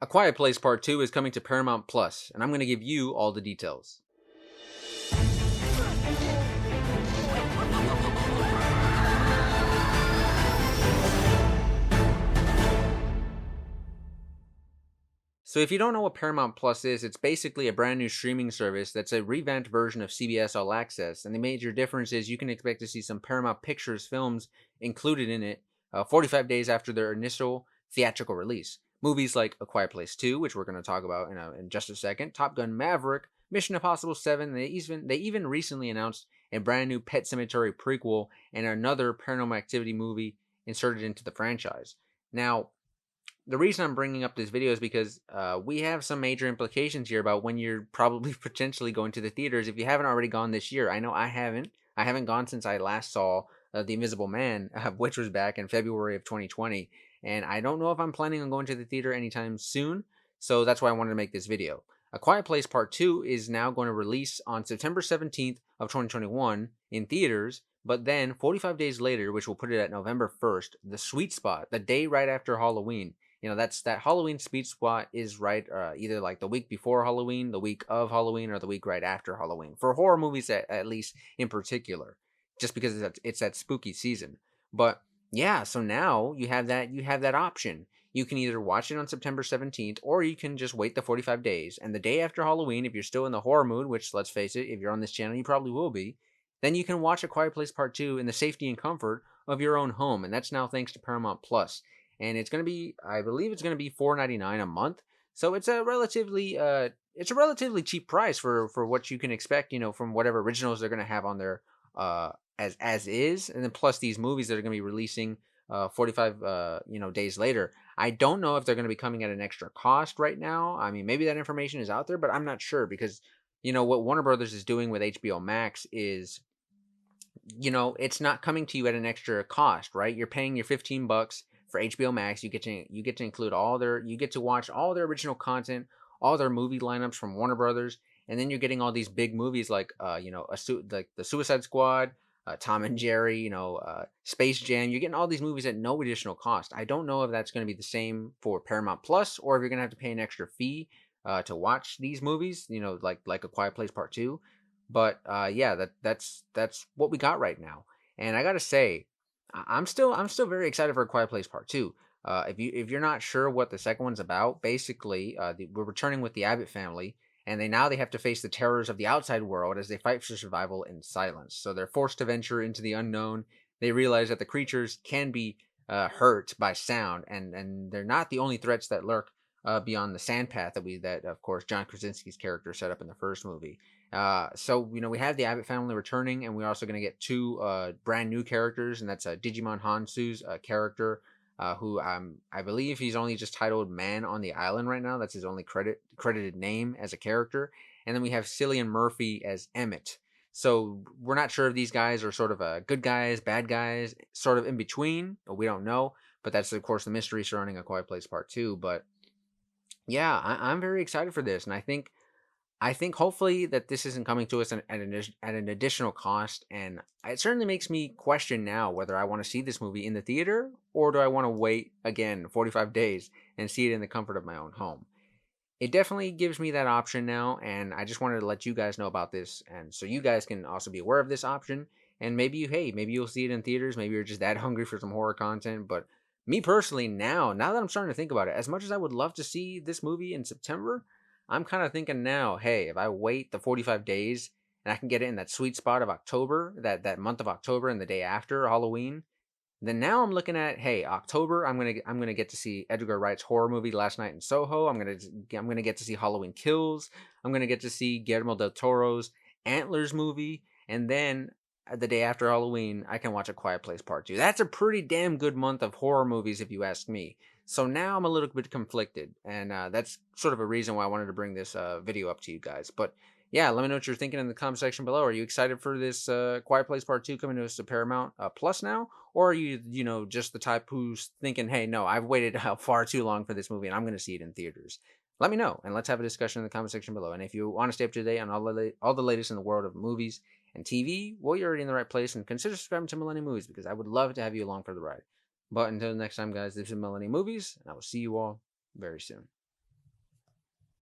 A Quiet Place Part 2 is coming to Paramount Plus, and I'm going to give you all the details. So if you don't know what Paramount Plus is, it's basically a brand new streaming service that's a revamped version of CBS All Access. And the major difference is you can expect to see some Paramount Pictures films included in it 45 days after their initial theatrical release. Movies like A Quiet Place 2, which we're going to talk about in just a second, Top Gun Maverick, Mission Impossible 7, they even recently announced a brand new Pet Sematary prequel and another Paranormal Activity movie inserted into the franchise. Now, the reason I'm bringing up this video is because we have some major implications here about when you're probably potentially going to the theaters if you haven't already gone this year. I know I haven't. I haven't gone since I last saw The Invisible Man, which was back in February of 2020. And I don't know if I'm planning on going to the theater anytime soon. So that's why I wanted to make this video. A Quiet Place Part 2 is now going to release on September 17th of 2021 in theaters. But then 45 days later, which will put it at November 1st, the sweet spot, the day right after Halloween. That's that Halloween sweet spot is right either like the week before Halloween, the week of Halloween, or the week right after Halloween. For horror movies, at least in particular, just because it's that spooky season. But yeah, so now you have that option. You can either watch it on September 17th, or you can just wait the 45 days. And the day after Halloween, if you're still in the horror mood, which let's face it, if you're on this channel, you probably will be, then you can watch A Quiet Place Part 2 in the safety and comfort of your own home. And that's now thanks to Paramount Plus. And it's going to be, I believe it's going to be $4.99 a month. So it's a relatively cheap price for what you can expect, from whatever originals they're going to have on there as is. And then plus these movies that are going to be releasing 45 days later. I don't know if they're going to be coming at an extra cost right now. I mean, maybe that information is out there, but I'm not sure because what Warner Brothers is doing with HBO Max is it's not coming to you at an extra cost, right? You're paying your $15 for HBO Max. You get to include you get to watch all their original content, all their movie lineups from Warner Brothers, and then you're getting all these big movies like like the Suicide Squad, Tom and Jerry, Space Jam. You're getting all these movies at no additional cost. I don't know if that's going to be the same for Paramount Plus or if you're going to have to pay an extra fee to watch these movies, like A Quiet Place Part 2. But yeah, that's what we got right now. And I gotta say, I'm still very excited for A Quiet Place Part 2. If you're not sure what the second one's about, basically, we're returning with the Abbott family, and they have to face the terrors of the outside world as they fight for survival in silence. So they're forced to venture into the unknown. They realize that the creatures can be hurt by sound, and they're not the only threats that lurk beyond the sand path that of course John Krasinski's character set up in the first movie. So we have the Abbott family returning, and we're also going to get two brand new characters, and that's Digimon Hansu's character, who I believe he's only just titled Man on the Island right now. That's his only credited name as a character. And then we have Cillian Murphy as Emmett. So we're not sure if these guys are sort of good guys, bad guys, sort of in between. We don't know, but that's of course the mystery surrounding A Quiet Place Part 2. But yeah, I'm very excited for this, and I think hopefully that this isn't coming to us at an additional cost, and it certainly makes me question now whether I want to see this movie in the theater or do I want to wait again 45 days and see it in the comfort of my own home. It definitely gives me that option now, and I just wanted to let you guys know about this, and so you guys can also be aware of this option. And maybe you'll see it in theaters. Maybe you're just that hungry for some horror content. But me personally, now that I'm starting to think about it, as much as I would love to see this movie in September, I'm kind of thinking now, hey, if I wait the 45 days and I can get it in that sweet spot of October, that month of October and the day after Halloween, then now I'm looking at, hey, October, I'm gonna get to see Edgar Wright's horror movie Last Night in Soho. I'm gonna get to see Halloween Kills. I'm gonna get to see Guillermo del Toro's Antlers movie, and then the day after Halloween, I can watch A Quiet Place Part 2. That's a pretty damn good month of horror movies, if you ask me. So now I'm a little bit conflicted, and that's sort of a reason why I wanted to bring this video up to you guys. But yeah, let me know what you're thinking in the comment section below. Are you excited for this Quiet Place Part 2 coming to us to Paramount Plus now? Or are you, just the type who's thinking, hey, no, I've waited far too long for this movie and I'm going to see it in theaters? Let me know, and let's have a discussion in the comment section below. And if you want to stay up to date on all the latest in the world of movies and TV, well, you're already in the right place, and consider subscribing to Millennium Movies because I would love to have you along for the ride. But until next time, guys, this is Millennium Movies, and I will see you all very soon.